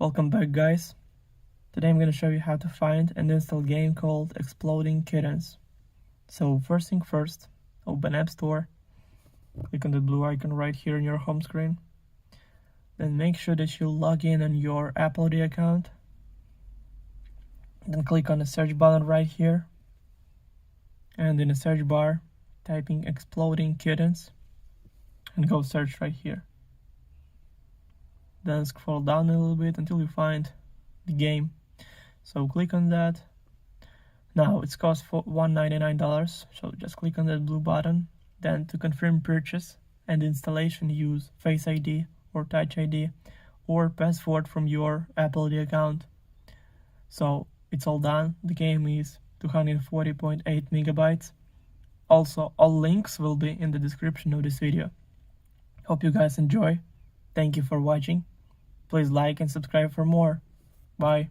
Welcome back, guys. Today I'm going to show you how to find and install a game called Exploding Kittens. So first thing first, open App Store, click on the blue icon right here on your home screen. Then make sure that you log in on your Apple ID account. Then click on the search button right here. And in the search bar, typing Exploding Kittens and go search right here. Then scroll down a little bit until you find the game. So click on that. Now it's cost for $199, so just click on that blue button. Then to confirm purchase and installation, use Face ID or Touch ID or password from your Apple ID account. So it's all done. The game is 240.8 megabytes. Also, all links will be in the description of this video. Hope you guys enjoy. Thank you for watching. Please like and subscribe for more. Bye.